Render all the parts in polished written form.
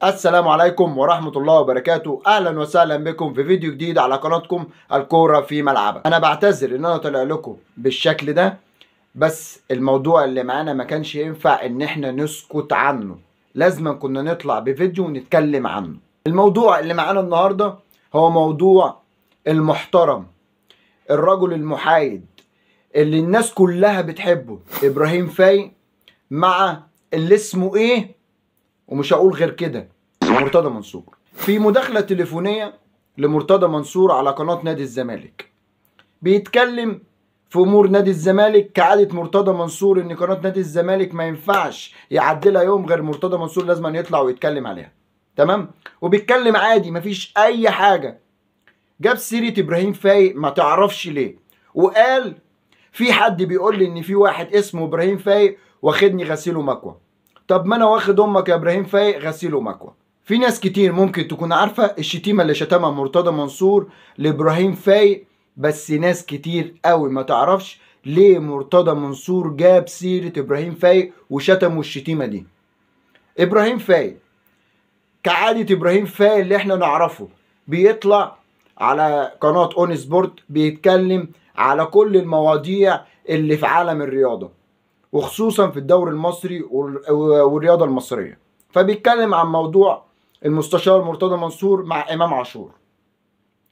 السلام عليكم ورحمة الله وبركاته. أهلا وسهلا بكم في فيديو جديد على قناتكم الكورة في ملعبك. أنا بعتذر إن أنا طالع لكم بالشكل ده، بس الموضوع اللي معانا ما كانش ينفع إن إحنا نسكت عنه، لازم كنا نطلع بفيديو ونتكلم عنه. الموضوع اللي معانا النهاردة هو موضوع المحترم، الرجل المحايد اللي الناس كلها بتحبه، إبراهيم فايق، مع اللي اسمه إيه ومش هقول غير كده، مرتضى منصور. في مداخلة تليفونية لمرتضى منصور على قناة نادي الزمالك، بيتكلم في امور نادي الزمالك كعادة مرتضى منصور، ان قناة نادي الزمالك ما ينفعش يعدلها يوم غير مرتضى منصور لازم يطلع ويتكلم عليها. تمام، وبيتكلم عادي مفيش اي حاجة. جاب سيرة ابراهيم فايق ما تعرفش ليه، وقال في حد بيقول لي ان في واحد اسمه ابراهيم فايق واخدني غسيل ومكوى. طب ما انا واخد امك يا ابراهيم فايق غسيل ومكوى. في ناس كتير ممكن تكون عارفة الشتيمة اللي شتمها مرتضى منصور لابراهيم فايق، بس ناس كتير قوي ما تعرفش ليه مرتضى منصور جاب سيرة ابراهيم فايق وشتمه الشتيمة دي. ابراهيم فايق كعادة ابراهيم فايق اللي احنا نعرفه بيطلع على قناة اون سبورت بيتكلم على كل المواضيع اللي في عالم الرياضة، وخصوصا في الدوري المصري والرياضة المصرية. فبيتكلم عن موضوع المستشار مرتضى منصور مع امام عاشور.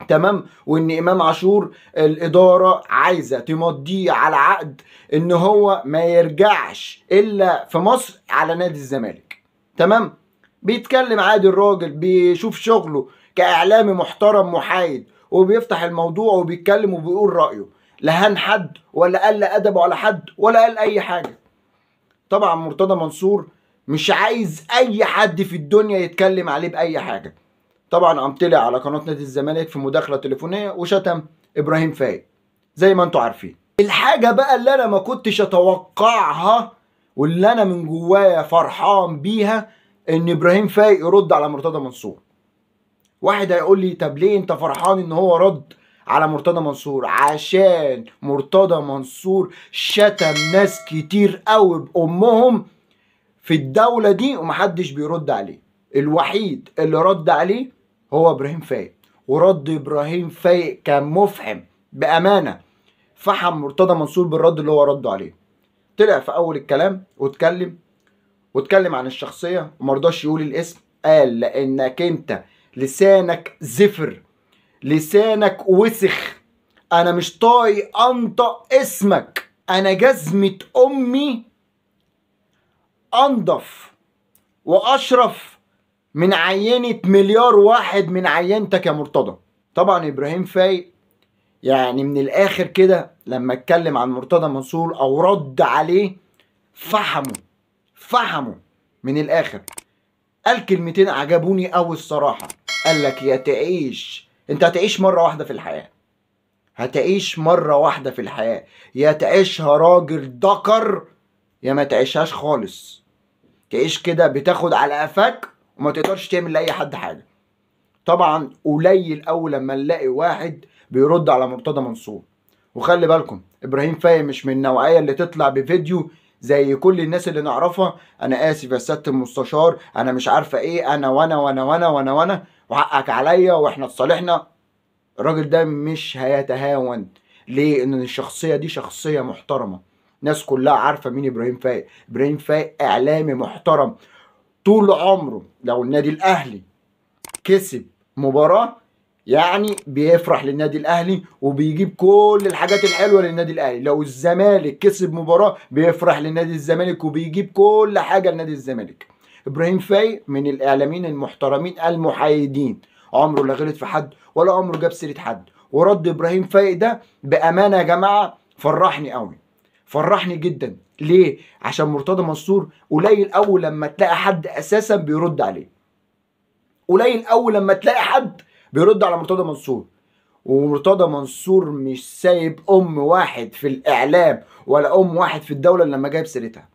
تمام، وان امام عاشور الاداره عايزه تمضيه على عقد ان هو ما يرجعش الا في مصر على نادي الزمالك. تمام، بيتكلم عادي، الراجل بيشوف شغله كاعلامي محترم محايد، وبيفتح الموضوع وبيتكلم وبيقول رايه، لا هان حد ولا قل ادبه على حد ولا قال اي حاجه. طبعا مرتضى منصور مش عايز اي حد في الدنيا يتكلم عليه باي حاجه. طبعا قام طلع على قناه نادي الزمالك في مداخله تليفونيه وشتم ابراهيم فايق زي ما انتم عارفين. الحاجه بقى اللي انا ما كنتش اتوقعها واللي انا من جوايا فرحان بيها ان ابراهيم فايق يرد على مرتضى منصور. واحد هيقول لي طب ليه انت فرحان ان هو رد على مرتضى منصور؟ عشان مرتضى منصور شتم ناس كتير قوي بأمهم في الدولة دي ومحدش بيرد عليه. الوحيد اللي رد عليه هو ابراهيم فايق، ورد ابراهيم فايق كان مفحم بأمانة. فحم مرتضى منصور بالرد اللي هو رده عليه. طلع في اول الكلام واتكلم عن الشخصية ومرضاش يقول الاسم. قال لانك انت لسانك زفر، لسانك وسخ، انا مش طايق انطق اسمك، انا جزمة امي انضف واشرف من عينة مليار واحد من عينتك يا مرتضى. طبعا ابراهيم فايق يعني من الاخر كده لما اتكلم عن مرتضى منصور او رد عليه فحمه من الاخر. قال كلمتين عجبوني قوي الصراحة. قال لك يا تعيش، انت هتعيش مرة واحدة في الحياة، هتعيش مرة واحدة في الحياة، يا تعيشها راجل ذكر يا ما تعيشهاش خالص. تعيش كده بتاخد على قفاك وما تقدرش تعمل لأي حد حاجة. طبعا قليل أوي لما نلاقي واحد بيرد على مرتضى منصور. وخلي بالكم ابراهيم فايق مش من النوعية اللي تطلع بفيديو زي كل الناس اللي نعرفها، انا اسف يا سيادة المستشار، انا مش عارفة ايه، انا وانا وحقك عليا واحنا اتصالحنا. الراجل ده مش هيتهاون. ليه؟ ان الشخصية دي شخصية محترمة، ناس كلها عارفة مين ابراهيم فايق. ابراهيم فايق اعلامي محترم طول عمره. لو النادي الاهلي كسب مباراة يعني بيفرح للنادي الاهلي وبيجيب كل الحاجات الحلوة للنادي الاهلي. لو الزمالك كسب مباراة بيفرح للنادي الزمالك وبيجيب كل حاجة لنادي الزمالك. ابراهيم فايق من الاعلاميين المحترمين المحايدين، عمره لا غلط في حد ولا عمره جاب سيرة حد. ورد ابراهيم فايق ده بامانة يا جماعة فرحني قوي، فرحني جدا. ليه؟ عشان مرتضى منصور قليل قوي لما تلاقي حد اساسا بيرد عليه، قليل قوي لما تلاقي حد بيرد على مرتضى منصور. ومرتضى منصور مش سايب ام واحد في الاعلام ولا ام واحد في الدولة لما جايب سيرتها.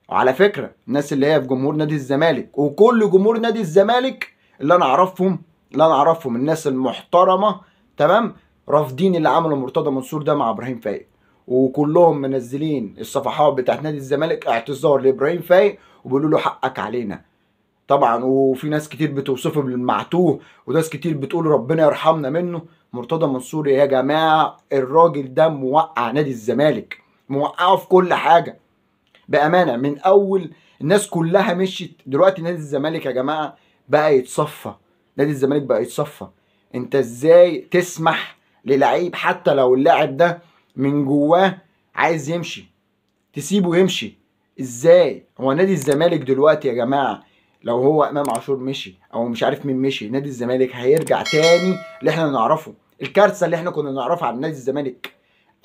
وعلى فكرة الناس اللي هي في جمهور نادي الزمالك وكل جمهور نادي الزمالك اللي انا اعرفهم الناس المحترمة، تمام، رافضين اللي عمله مرتضى منصور ده مع ابراهيم فايق، وكلهم منزلين الصفحات بتاعت نادي الزمالك اعتذار لابراهيم فايق وبيقولوا له حقك علينا، طبعا وفي ناس كتير بتوصفه بالمعتوه، وناس كتير بتقول ربنا يرحمنا منه. مرتضى منصور يا جماعه الراجل ده موقع نادي الزمالك، موقعه في كل حاجه بامانه. من اول الناس كلها مشيت، دلوقتي نادي الزمالك يا جماعه بقى يتصفى، نادي الزمالك بقى يتصفى. انت ازاي تسمح للعيب حتى لو اللاعب ده من جواه عايز يمشي تسيبه يمشي؟ ازاي؟ هو نادي الزمالك دلوقتي يا جماعه لو هو امام عاشور مشي او مش عارف مين مشي، نادي الزمالك هيرجع تاني اللي احنا نعرفه، الكارثه اللي احنا كنا نعرفها عن نادي الزمالك.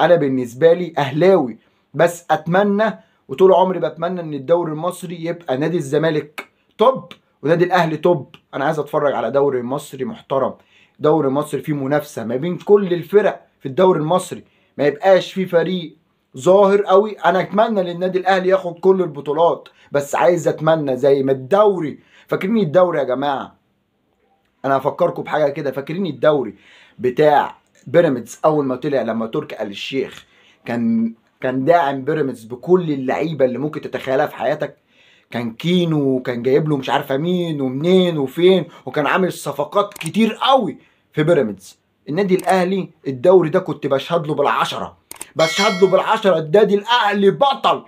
انا بالنسبه لي اهلاوي، بس اتمنى وطول عمري بتمنى ان الدوري المصري يبقى نادي الزمالك توب ونادي الاهلي توب. انا عايز اتفرج على دوري مصري محترم، دوري مصري فيه منافسه ما بين كل الفرق في الدوري المصري، ما يبقاش فيه فريق ظاهر قوي. انا اتمنى للنادي الاهلي ياخد كل البطولات، بس عايز اتمنى زي ما الدوري، فاكرين الدوري يا جماعه؟ انا هفكركم بحاجه كده، فاكرين الدوري بتاع بيراميدز اول ما طلع لما تركي آل الشيخ كان داعم بيراميدز بكل اللعيبه اللي ممكن تتخيلها في حياتك؟ كان كينو وكان جايب له مش عارفه مين ومنين وفين، وكان عامل صفقات كتير قوي في بيراميدز. النادي الاهلي الدوري ده كنت بشهد له بالعشره، بشهد له بالعشره. النادي الاهلي بطل،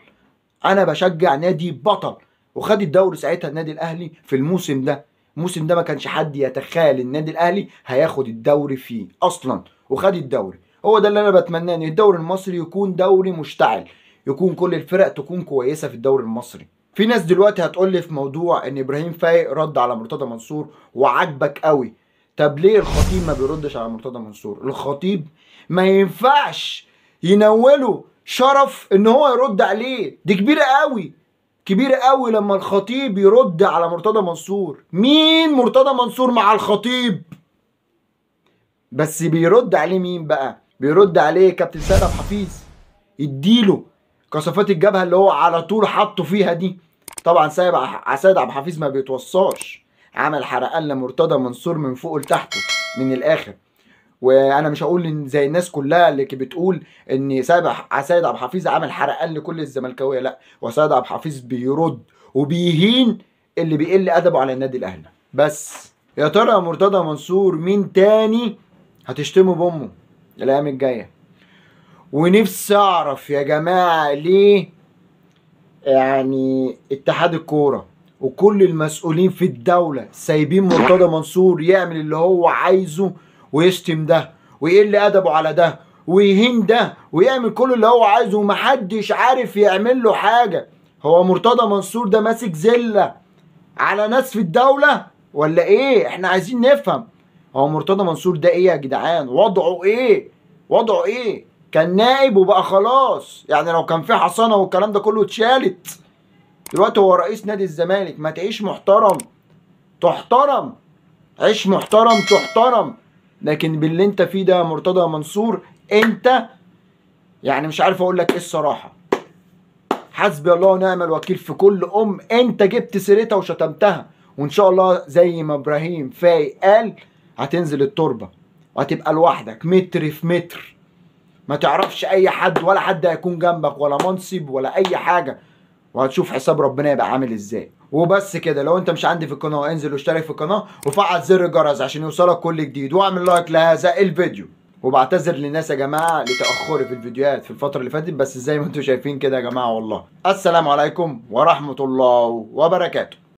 انا بشجع نادي بطل، وخد الدوري ساعتها النادي الاهلي في الموسم ده. الموسم ده ما كانش حد يتخيل النادي الاهلي هياخد الدوري فيه اصلا، وخد الدوري. هو ده اللي انا بتمناه، ان الدوري المصري يكون دوري مشتعل، يكون كل الفرق تكون كويسه في الدوري المصري. في ناس دلوقتي هتقول لي في موضوع ان ابراهيم فايق رد على مرتضى منصور وعاجبك قوي. طب ليه الخطيب ما بيردش على مرتضى منصور؟ الخطيب ما ينفعش ينوله شرف ان هو يرد عليه، دي كبيره قوي، كبيره قوي لما الخطيب يرد على مرتضى منصور. مين مرتضى منصور مع الخطيب؟ بس بيرد عليه مين بقى؟ بيرد عليه كابتن سيد عبد الحفيظ، يديله كثافات الجبهه اللي هو على طول حاطه فيها دي. طبعا سيد عبد الحفيظ ما بيتوصاش، عمل حرقان لمرتضى منصور من فوق لتحته من الاخر. وانا مش هقول ان زي الناس كلها اللي بتقول ان سيد عبد الحفيظ عامل حرقان لكل الزملكاويه، لا، وسيد عبد الحفيظ بيرد وبيهين اللي بيقل ادبه على النادي الاهلي. بس يا ترى يا مرتضى منصور مين تاني هتشتمه بامه الايام الجايه؟ ونفسي اعرف يا جماعه ليه يعني اتحاد الكوره وكل المسؤولين في الدوله سايبين مرتضى منصور يعمل اللي هو عايزه، ويشتم ده ويقل ادبه على ده ويهين ده ويعمل كل اللي هو عايزه، ومحدش عارف يعمل له حاجه؟ هو مرتضى منصور ده ماسك زله على ناس في الدوله ولا ايه؟ احنا عايزين نفهم هو مرتضى منصور ده ايه يا جدعان؟ وضعه ايه؟ وضعه ايه؟ كان نائب وبقى خلاص، يعني لو كان في حصانه والكلام ده كله اتشالت. دلوقتي هو رئيس نادي الزمالك. ما تعيش محترم تحترم، عيش محترم تحترم. لكن باللي انت فيه ده يا مرتضى منصور، انت يعني مش عارف اقول لك ايه الصراحه. حسبي الله ونعم الوكيل في كل انت جبت سيرتها وشتمتها، وان شاء الله زي ما ابراهيم فايق قال هتنزل التربه وهتبقى لوحدك متر في متر، ما تعرفش اي حد ولا حد هيكون جنبك ولا منصب ولا اي حاجه، وهتشوف حساب ربنا يبقى عامل ازاي. وبس كده. لو انت مش عندي في القناه انزل واشترك في القناه وفعل زر الجرس عشان يوصلك كل جديد، واعمل لايك لهذا الفيديو. وبعتذر للناس يا جماعه لتاخري في الفيديوهات في الفتره اللي فاتت، بس زي ما انتم شايفين كده يا جماعه والله. السلام عليكم ورحمه الله وبركاته.